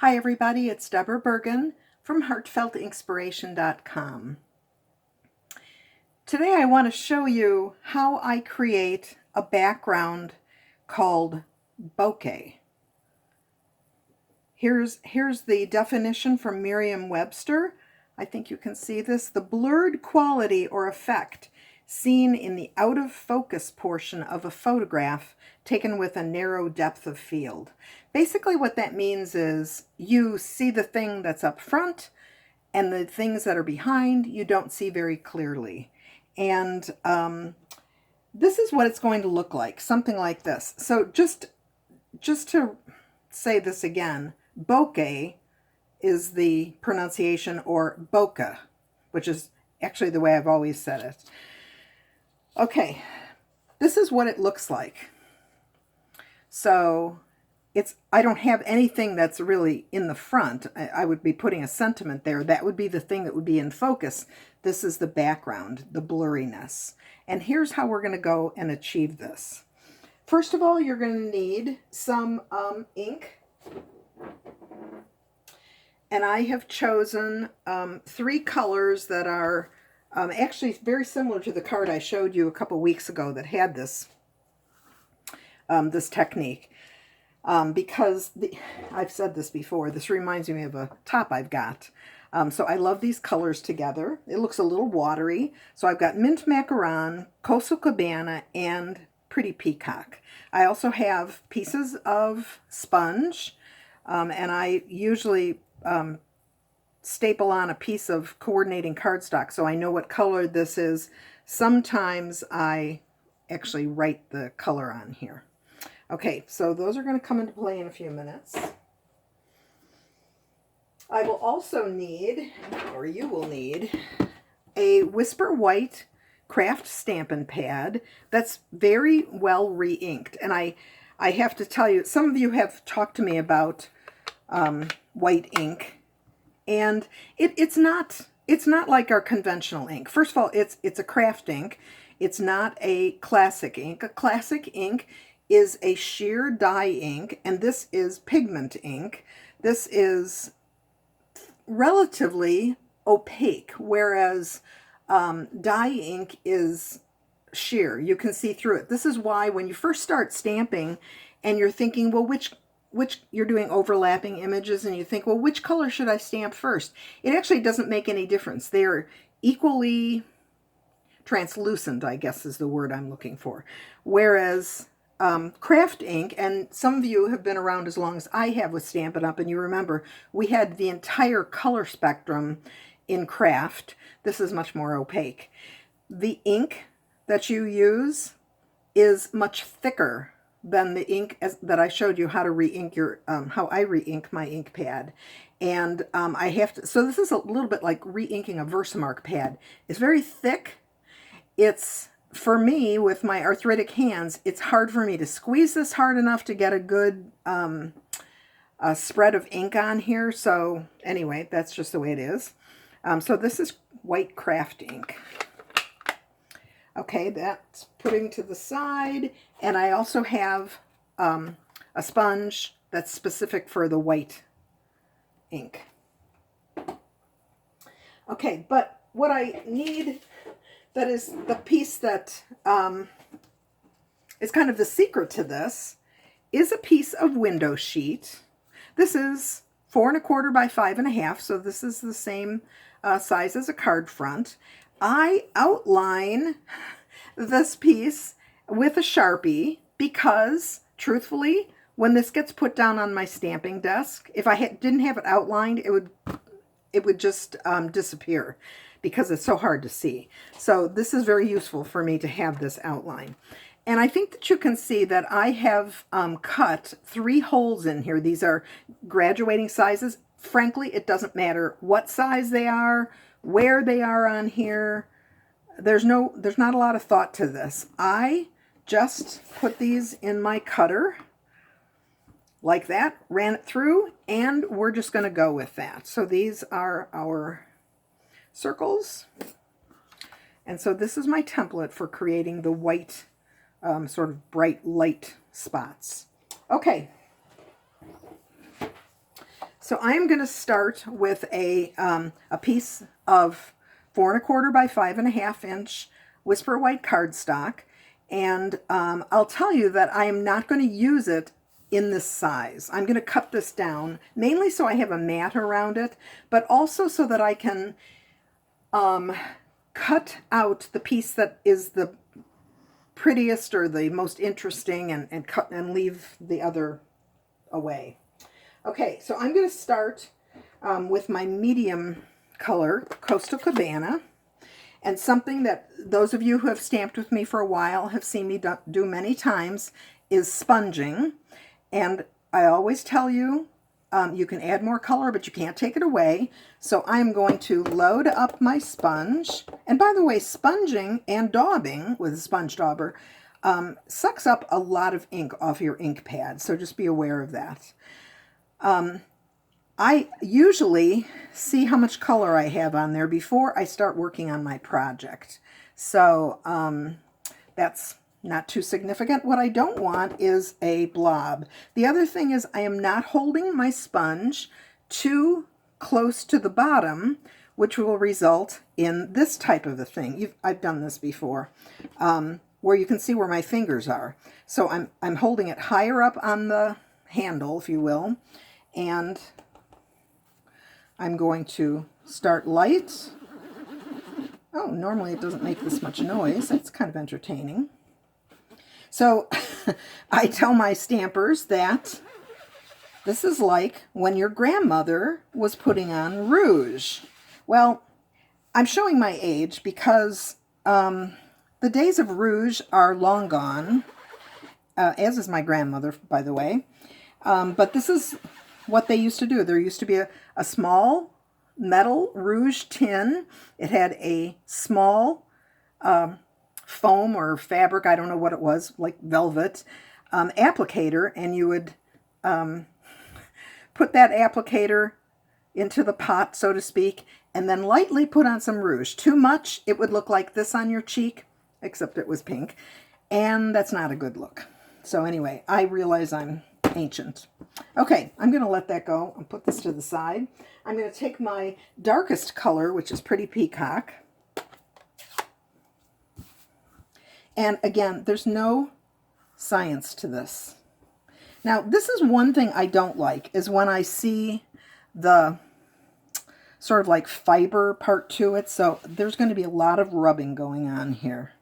Hi everybody, it's Debra Burgin from HeartfeltInkspiration.com. Today I want to show you how I create a background called bokeh. Here's the definition from Merriam-Webster. I think you can see this. The blurred quality or effect seen in the out-of-focus portion of a photograph taken with a narrow depth of field. Basically what that means is you see the thing that's up front and the things that are behind you don't see very clearly. And this is what it's going to look like, something like this. So just to say this again, bokeh is the pronunciation, or bokeh, which is actually the way I've always said it. Okay, this is what it looks like. So I don't have anything that's really in the front. I would be putting a sentiment there. That would be the thing that would be in focus. This is the background, the blurriness. And here's how we're going to go and achieve this. First of all, you're going to need some ink. And I have chosen 3 colors that are actually very similar to the card I showed you a couple weeks ago that had this this technique. Because I've said this before, this reminds me of a top I've got. So I love these colors together. It looks a little watery. So I've got Mint Macaron, Coastal Cabana, and Pretty Peacock. I also have pieces of sponge, and I usually staple on a piece of coordinating cardstock so I know what color this is. Sometimes I actually write the color on here. Okay, so those are going to come into play in a few minutes. I will also need, or you will need, a Whisper White craft Stampin' Pad that's very well re-inked. And I have to tell you, some of you have talked to me about white ink, and it's not like our conventional ink. First of all, it's a craft ink. It's not a classic ink. A classic ink is a sheer dye ink, and this is pigment ink. This is relatively opaque, whereas dye ink is sheer. You can see through it. This is why when you first start stamping and you're thinking, well, which you're doing overlapping images, and you think, well, which color should I stamp first? It actually doesn't make any difference. They're equally translucent, I guess is the word I'm looking for. Whereas craft ink, and some of you have been around as long as I have with Stampin' Up, and you remember we had the entire color spectrum in craft. This is much more opaque. The ink that you use is much thicker than the ink that I showed you how to re-ink your, how I re-ink my ink pad. And I have to, so this is a little bit like re-inking a Versamark pad. It's very thick. It's, for me, with my arthritic hands, it's hard for me to squeeze this hard enough to get a good spread of ink on here. So anyway, that's just the way it is. So this is white craft ink. Okay, that's putting to the side. And I also have a sponge that's specific for the white ink. Okay, but what I need, that is the piece that is kind of the secret to this, is a piece of window sheet. This is 4 1/4 by 5 1/2, so this is the same size as a card front. I outline this piece with a Sharpie because, truthfully, when this gets put down on my stamping desk, if I didn't have it outlined, it would just disappear, because it's so hard to see. So this is very useful for me to have this outline. And I think that you can see that I have cut 3 holes in here. These are graduating sizes. Frankly, it doesn't matter what size they are, where they are on here. There's not a lot of thought to this. I just put these in my cutter like that, ran it through, and we're just going to go with that. So these are our circles. And so this is my template for creating the white sort of bright light spots. Okay. So I'm going to start with a piece of 4 1/4 by 5 1/2 inch Whisper White cardstock, and I'll tell you that I am not going to use it in this size. I'm going to cut this down, mainly so I have a mat around it, but also so that I can cut out the piece that is the prettiest or the most interesting and cut and leave the other away. Okay, so I'm going to start with my medium color, Coastal Cabana, and something that those of you who have stamped with me for a while have seen me do many times is sponging. And I always tell you, you can add more color, but you can't take it away. So I'm going to load up my sponge. And by the way, sponging and daubing with a sponge dauber sucks up a lot of ink off your ink pad. So just be aware of that. I usually see how much color I have on there before I start working on my project. So that's not too significant. What I don't want is a blob. The other thing is I am not holding my sponge too close to the bottom, which will result in this type of a thing. I've done this before, where you can see where my fingers are. So I'm holding it higher up on the handle, if you will, and I'm going to start light. Oh, normally it doesn't make this much noise. That's kind of entertaining. So I tell my stampers that this is like when your grandmother was putting on rouge. Well, I'm showing my age because the days of rouge are long gone, as is my grandmother, by the way. But this is what they used to do. There used to be a small metal rouge tin. It had a small foam or fabric, I don't know what it was, like velvet, applicator, and you would put that applicator into the pot, so to speak, and then lightly put on some rouge. Too much, it would look like this on your cheek, except it was pink, and that's not a good look. So anyway, I realize I'm ancient. Okay, I'm going to let that go and put this to the side. I'm going to take my darkest color, which is Pretty Peacock. And again, there's no science to this. Now, this is one thing I don't like, is when I see the sort of like fiber part to it. So there's going to be a lot of rubbing going on here.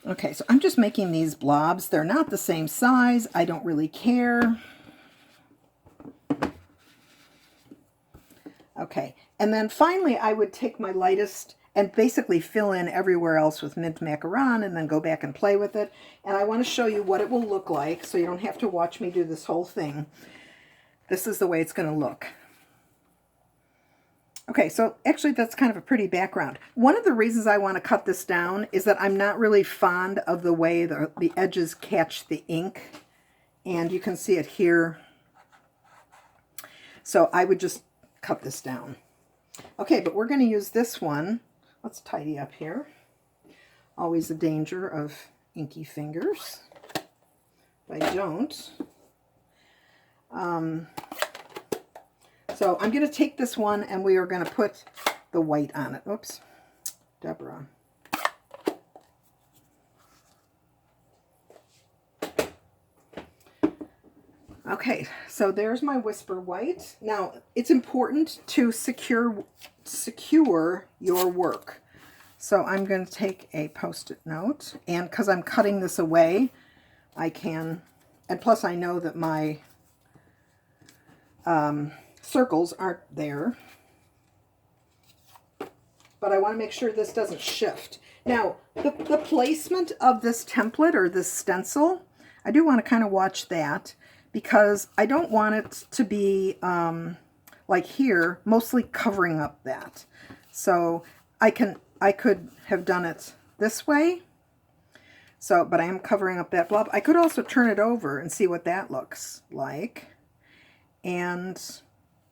Okay, so I'm just making these blobs. They're not the same size. I don't really care. Okay, and then finally I would take my lightest and basically fill in everywhere else with mint macaron and then go back and play with it. And I want to show you what it will look like so you don't have to watch me do this whole thing. This is the way it's going to look. Okay, so actually that's kind of a pretty background. One of the reasons I want to cut this down is that I'm not really fond of the way the edges catch the ink. And you can see it here. So I would just cut this down. Okay, but we're going to use this one. Let's tidy up here. Always the danger of inky fingers. If I don't. So I'm going to take this one and we are going to put the white on it. Oops, Debra. Okay, so there's my Whisper White. Now, it's important to secure your work. So I'm going to take a Post-it note, and because I'm cutting this away, I can, and plus I know that my circles aren't there, but I want to make sure this doesn't shift. Now, the placement of this template or this stencil, I do want to kind of watch that, because I don't want it to be like here, mostly covering up that. So I could have done it this way. So, but I am covering up that blob. I could also turn it over and see what that looks like. And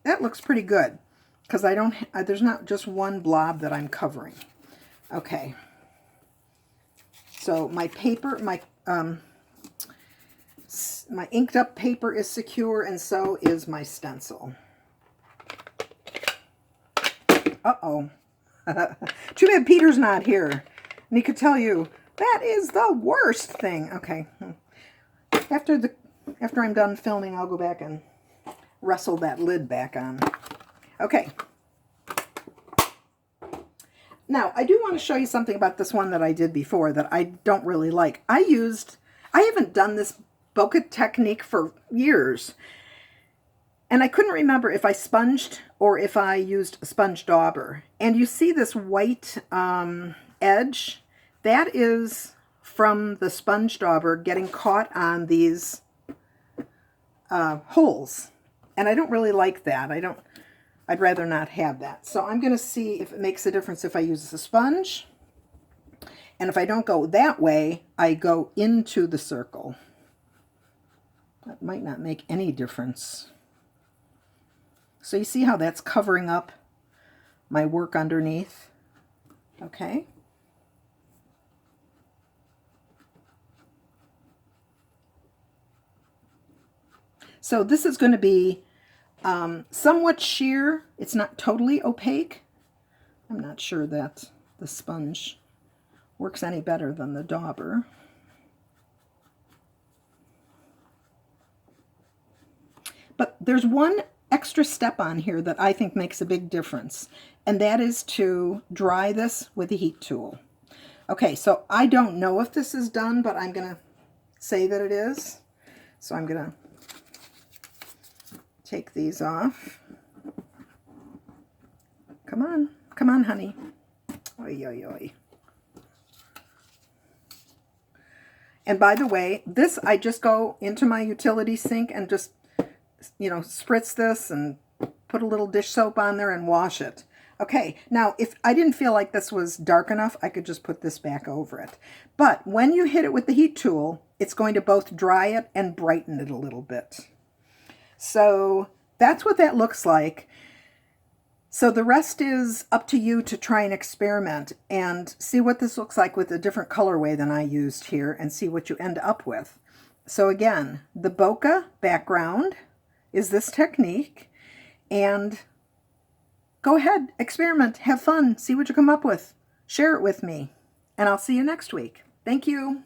that looks pretty good, because there's not just one blob that I'm covering. Okay. So my paper, my My inked up paper is secure, and so is my stencil. Uh-oh. Too bad Peter's not here. And he could tell you, that is the worst thing. Okay. After I'm done filming, I'll go back and wrestle that lid back on. Okay. Now, I do want to show you something about this one that I did before that I don't really like. I haven't done this Bokeh technique for years. And I couldn't remember if I sponged or if I used a sponge dauber. And you see this white edge? That is from the sponge dauber getting caught on these holes. And I don't really like that. I'd rather not have that. So I'm going to see if it makes a difference if I use a sponge. And if I don't go that way, I go into the circle. That might not make any difference. So you see how that's covering up my work underneath? Okay. So this is going to be somewhat sheer. It's not totally opaque. I'm not sure that the sponge works any better than the dauber. But there's one extra step on here that I think makes a big difference, and that is to dry this with a heat tool. Okay, so I don't know if this is done, but I'm going to say that it is. So I'm going to take these off. Come on, honey. Oy, oy, oy. And by the way, this I just go into my utility sink and just, spritz this and put a little dish soap on there and wash it. Okay, now if I didn't feel like this was dark enough, I could just put this back over it. But when you hit it with the heat tool, it's going to both dry it and brighten it a little bit. So that's what that looks like. So the rest is up to you to try and experiment and see what this looks like with a different colorway than I used here and see what you end up with. So again, the bokeh background is this technique, and go ahead, experiment, have fun, see what you come up with. Share it with me, and I'll see you next week. Thank you.